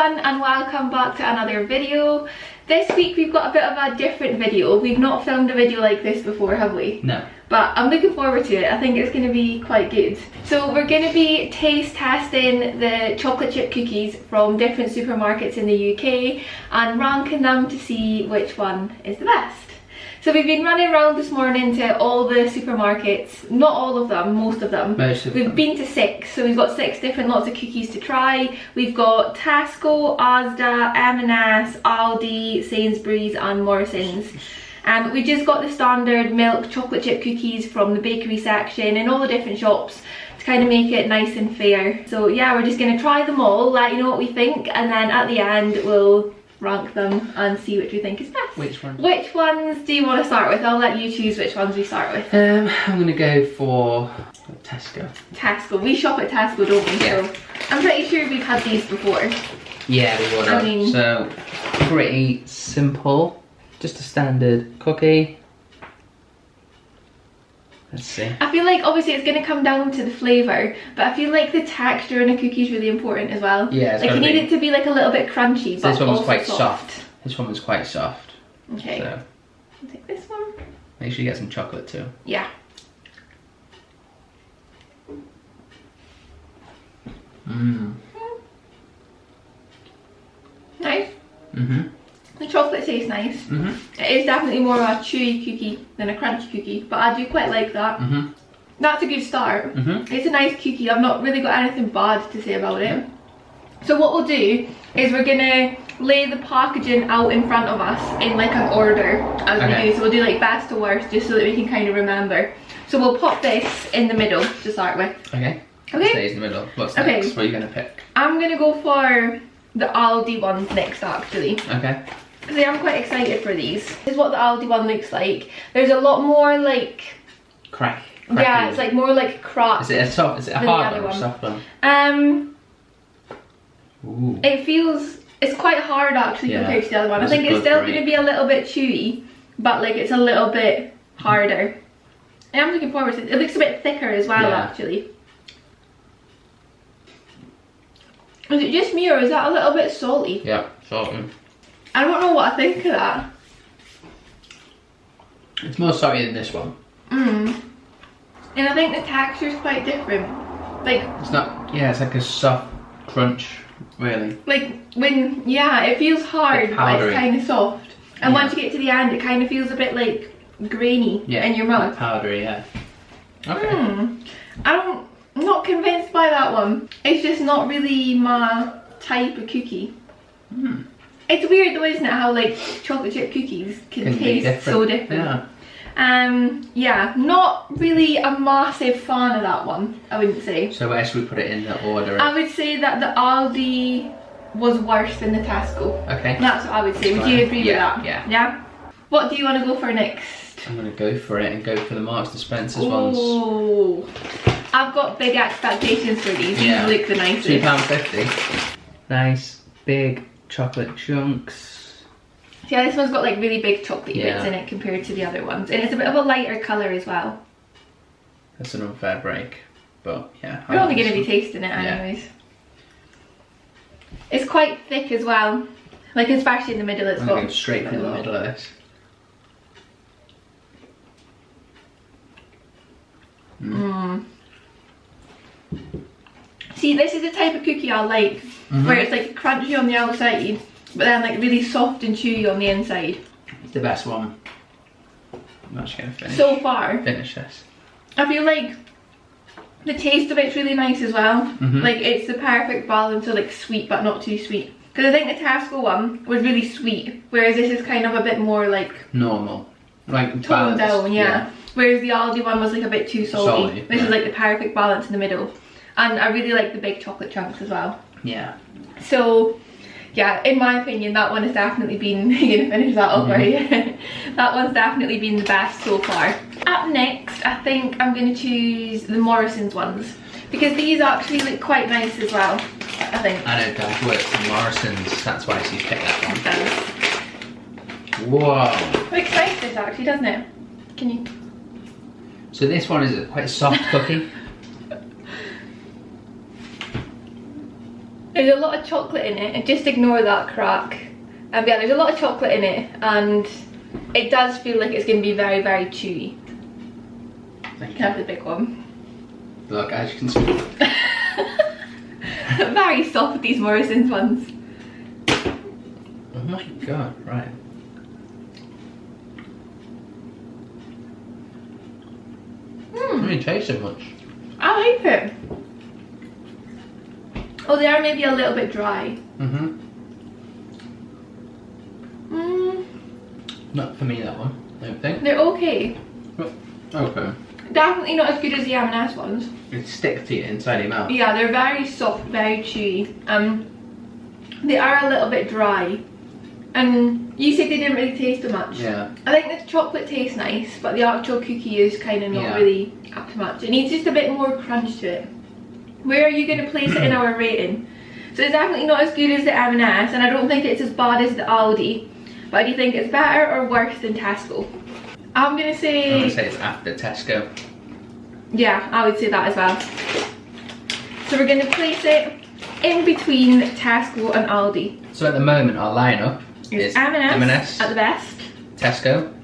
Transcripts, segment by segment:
everyone and welcome back to another video. This week we've got a bit of a different video. We've not filmed a video like this before, have we? No. But I'm looking forward to it. I think it's going to be quite good. So we're going to be taste testing the chocolate chip cookies from different supermarkets in the UK and ranking them to see which one is the best. So we've been running around this morning to all the supermarkets, not all of them, most of them. We've been to 6, so we've got 6 different lots of cookies to try. We've got Tesco, Asda, M&S, Aldi, Sainsbury's and Morrison's. We just got the standard milk chocolate chip cookies from the bakery section in all the different shops to kind of make it nice and fair. So yeah, we're just going to try them all, let you know what we think, and then at the end we'll rank them and see which we think is best. Which ones? Which ones do you want to start with? I'll let you choose which ones we start with. I'm going to go for Tesco. Tesco. We shop at Tesco, don't we? Yeah. So I'm pretty sure we've had these before. Yeah, we would. I mean, so pretty simple. Just a standard cookie. Let's see. I feel like obviously it's going to come down to the flavour, but I feel like the texture in a cookie is really important as well. Yeah, it's like you need it to be like a little bit crunchy, So but this one was also quite soft. This one was quite soft. Okay. So I'll take this one. make sure you get some chocolate too. Yeah. Mmm. Nice. Mhm. The chocolate tastes nice. Mhm. It is definitely more of a chewy cookie than a crunchy cookie, but I do quite like that. Mhm. That's a good start. Mhm. It's a nice cookie. I've not really got anything bad to say about it. So what we'll do is we're gonna lay the packaging out in front of us in like an order as we do. So we'll do like best to worst just so that we can kind of remember. So we'll pop this in the middle to start with. Okay. Okay. Stays in the middle. What's Okay. next? What are you going to pick? I'm gonna go for the Aldi ones next actually. Okay. So I'm quite excited for these. This is what the Aldi one looks like. There's a lot more like Crack. yeah, it's like more like crap. Is it a soft? Is it a than the hard other one or one. soft one? Ooh. It feels, it's quite hard actually Yeah, compared to the other one. I that's think a it's good still break. going to be a little bit chewy, but like it's a little bit harder. And I'm looking forward to it. It looks a bit thicker as well actually. Is it just me or is that a little bit salty? Yeah, salty. I don't know what I think of that. It's more salty than this one. And I think the texture is quite different. Like It's not. Yeah, it's like a soft crunch, really. when, yeah, it feels hard, but powdery. it's kind of soft. And Yeah. once you get to the end, it kind of feels a bit like grainy in your mouth. Like powdery, yeah. Okay. I'm not convinced by that one. It's just not really my type of cookie. It's weird though, isn't it, how like chocolate chip cookies can be taste so different. Yeah. Yeah, not really a massive fan of that one, I wouldn't say. So where should we put it in the order? I would say that the Aldi was worse than the Tesco. Okay. That's what I would say. Would you agree with that? Yeah. Yeah? What do you want to go for next? I'm gonna go for it and go for the Marks and Spencer's ones. Oh, I've got big expectations for these. Yeah. These look the nicest. £2.50. Nice big chocolate chunks. Yeah, this one's got like really big chocolate bits Yeah. in it compared to the other ones, and it's a bit of a lighter colour as well. That's an unfair break, but yeah. We're only going to be tasting it anyways. It's quite thick as well, like especially in the middle. It's I'm got going straight quite in a the lot. middle of this. See, this is the type of cookie I like, where it's like crunchy on the outside, but then like really soft and chewy on the inside. It's the best one. I'm actually going to finish. So far, Finish this. I feel like the taste of it's really nice as well. Mhm. Like it's the perfect balance of like sweet but not too sweet. Because I think the Tesco one was really sweet, whereas this is kind of a bit more like Normal. Like toned balanced, down, yeah. Whereas the Aldi one was like a bit too salty. Salty, This yeah. is like the perfect balance in the middle. And I really like the big chocolate chunks as well. Yeah. So yeah, in my opinion, that one has definitely been, you're gonna finish that off, right? That one's definitely been the best so far. Up next, I think I'm gonna choose the Morrison's ones, because these actually look quite nice as well, I think. I know Dad works in Morrison's, that's why she's picked that It does. one. Whoa. Looks nice this actually, doesn't it? Can you? So this one is quite a soft cookie. There's a lot of chocolate in it, and just ignore that crack. Yeah, there's a lot of chocolate in it, and it does feel like it's going to be very, very chewy. Thank you. Have the big one. Look, as you can see. Very soft, these Morrison's ones. Oh my god, right. I don't really taste it much. I like it. Oh, they are maybe a little bit dry. Mm-hmm. Mm, Not for me, that one, I don't think. they're okay. Okay. Definitely not as good as the M&S ones. It sticks to you inside your mouth. Yeah, they're very soft, very chewy. They are a little bit dry. And you said they didn't really taste too much. Yeah. I think the chocolate tastes nice, but the actual cookie is kind of not Yeah. really up to much. It needs just a bit more crunch to it. Where are you going to place it in our rating? So it's definitely not as good as the M&S, and I don't think it's as bad as the Aldi. But do you think it's better or worse than Tesco? I'm going to say... I'm going to say it's after Tesco. Yeah, I would say that as well. So we're going to place it in between Tesco and Aldi. So at the moment, our lineup It's is M&S at the best, Tesco,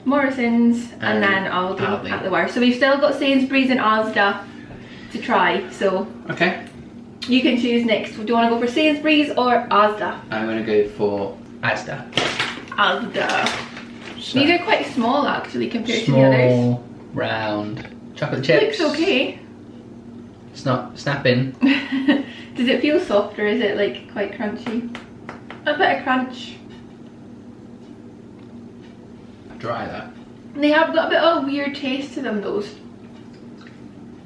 Morrison's, and then Aldi at the worst. So we've still got Sainsbury's and Asda to try. So Okay. you can choose next. Do you want to go for Sainsbury's or Asda? I'm going to go for Asda. Asda. So, These are quite small actually compared to the others. small, round, chocolate chips. Looks okay. It's not snapping. Does it feel soft or is it like quite crunchy? A bit of crunch. Dry that. They have got a bit of a weird taste to them, those.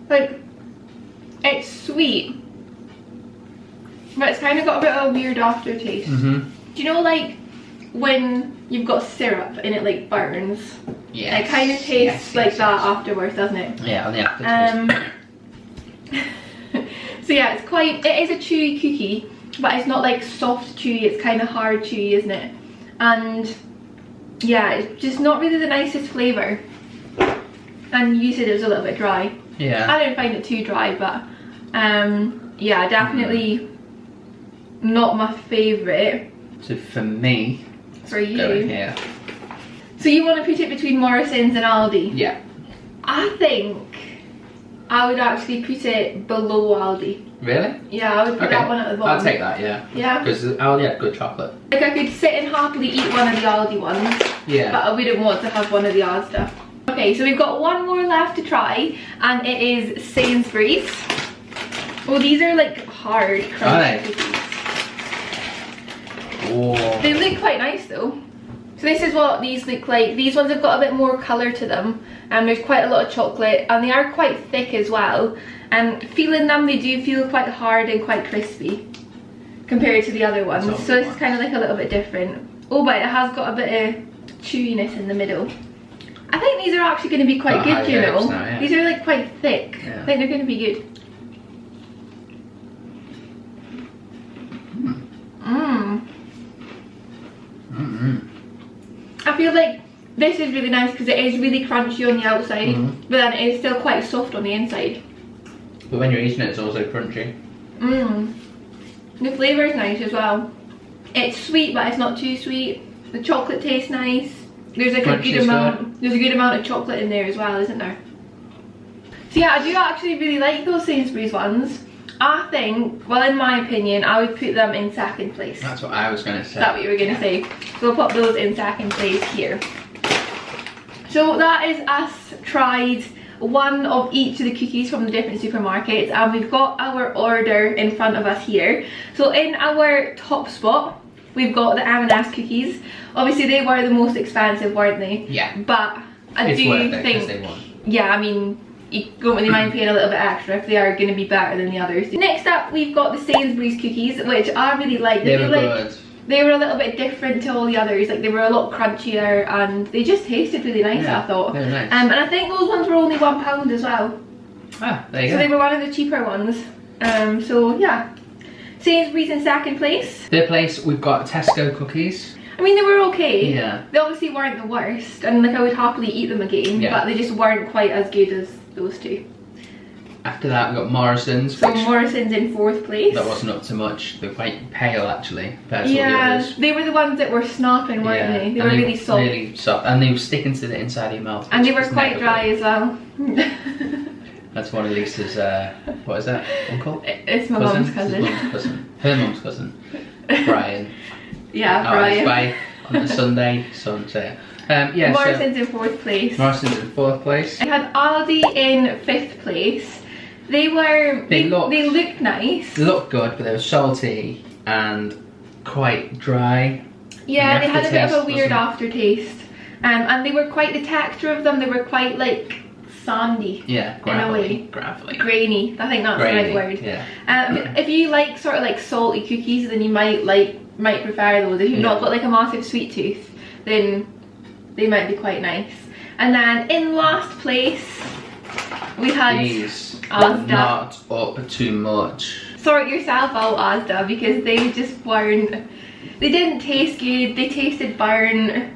Like, it's sweet, but it's kind of got a bit of a weird aftertaste. Mm-hmm. Do you know, like, when you've got syrup and it like burns? Yes. It kind of tastes like that afterwards, doesn't it? Yeah, on the aftertaste. So yeah, it is a chewy cookie, but it's not like soft chewy, it's kind of hard chewy, isn't it? And yeah, it's just not really the nicest flavour. And you said it was a little bit dry. Yeah. I didn't find it too dry, but yeah, definitely not my favourite. So for me, For you. going here. So you want to put it between Morrison's and Aldi? Yeah. I think I would actually put it below Aldi. Really? Yeah, I would put that one at the bottom. I'll take that, yeah. Yeah. Because Aldi had good chocolate. Like I could sit and happily eat one of the Aldi ones, Yeah. but I wouldn't want to have one of the Asda. Okay, so we've got one more left to try, and it is Sainsbury's. Oh, these are like hard, Are crunchy they? cookies. Oh. They look quite nice though. So this is what these look like. These ones have got a bit more colour to them, and there's quite a lot of chocolate, and they are quite thick as well. And feeling them, they do feel quite hard and quite crispy compared to the other ones. So this is kind of like a little bit different. Oh, but it has got a bit of chewiness in the middle. I think these are actually going to be quite good, you know. Now, yeah. These are like quite thick. Yeah. I think they're going to be good. Mmm. Mm-hmm. I feel like this is really nice because it is really crunchy on the outside, but then it is still quite soft on the inside. But when you're eating it, it's also crunchy. Mmm. The flavour is nice as well. It's sweet, but it's not too sweet. The chocolate tastes nice. There's like a good amount. There's a good amount of chocolate in there as well, isn't there? So yeah, I do actually really like those Sainsbury's ones. I think, well, in my opinion, I would put them in second place. That's what I was going to say. Is that what you were going to say? So we'll put those in second place here. So that is us tried one of each of the cookies from the different supermarkets, and we've got our order in front of us here. So in our top spot, we've got the M&S cookies. Obviously they were the most expensive, weren't they? Yeah. But I It's do worth it 'cause think, they won. yeah, I mean, you don't really mind paying a little bit extra if they are going to be better than the others. Next up, we've got the Sainsbury's cookies, which I really like. They were feel like good. they were a little bit different to all the others. Like, they were a lot crunchier and they just tasted really nice, Yeah, I thought. they were nice. And I think those ones were only £1 as well. Ah, there you So go. they were one of the cheaper ones. So yeah, Sainsbury's in second place. Third place, we've got Tesco cookies. I mean, they were okay. Yeah. They obviously weren't the worst, and like I would happily eat them again, Yeah. but they just weren't quite as good as those two. After that, we got Morrison's. So which Morrison's in 4th place. that wasn't up to much. They're quite pale actually, compared to all the Yeah, others. they were the ones that were snapping, weren't they? They and were really soft. Really soft, and they were sticking to the inside of your mouth. And they which were is quite never dry good. as well. That's one of Lisa's, what is that? Uncle? It's my mum's cousin. His mum's cousin. Her mum's cousin. Brian. Yeah, Out on his Brian. way on the Sunday, sunset. Yeah, Morrison's in 4th place. Morrison's in 4th place. I had Aldi in 5th place. They looked nice. They looked good, but they were salty and quite dry. Yeah, The they had a bit of a aftertaste weird wasn't- aftertaste. And they were quite, the texture of them, they were quite like sandy. Yeah, In a way. gravelly. Grainy, I think that's Grainy, the right word. yeah. If you like sort of like salty cookies, then you might prefer those. If you've not got like a massive sweet tooth, then they might be quite nice. And then in last place, we had These Asda. not up too much. Sort yourself out, Asda, because they just weren't. They didn't taste good. They tasted burnt.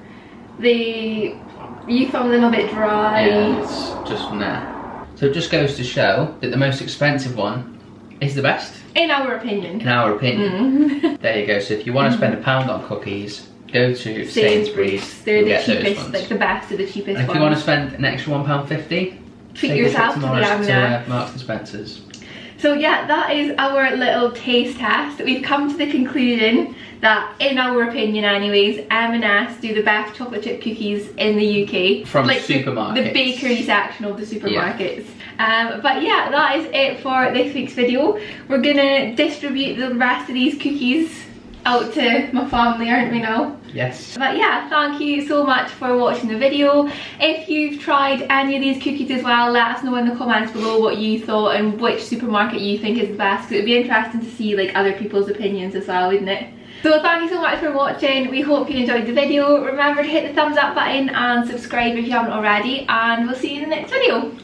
You found them a bit dry. Yeah, it's just nah. So it just goes to show that the most expensive one is the best, In our opinion. in our opinion. Mm. There you go. So if you want to spend £1 on cookies, go to Sainsbury's. They're and the get those cheapest, ones. like the best of the cheapest And if ones. you want to spend an extra £1.50, Treat take a yourself trip to the Morris Amna. to Marks and Spencer's. So yeah, that is our little taste test. We've come to the conclusion that, in our opinion anyways, M&S do the best chocolate chip cookies in the UK. From like supermarkets. The bakery section of the supermarkets. But yeah, that is it for this week's video. We're gonna distribute the rest of these cookies out to my family, aren't we now? Yes. But yeah, thank you so much for watching the video. If you've tried any of these cookies as well, let us know in the comments below what you thought and which supermarket you think is the best, because it would be interesting to see like other people's opinions as well, wouldn't it? So thank you so much for watching. We hope you enjoyed the video. Remember to hit the thumbs up button and subscribe if you haven't already, and we'll see you in the next video.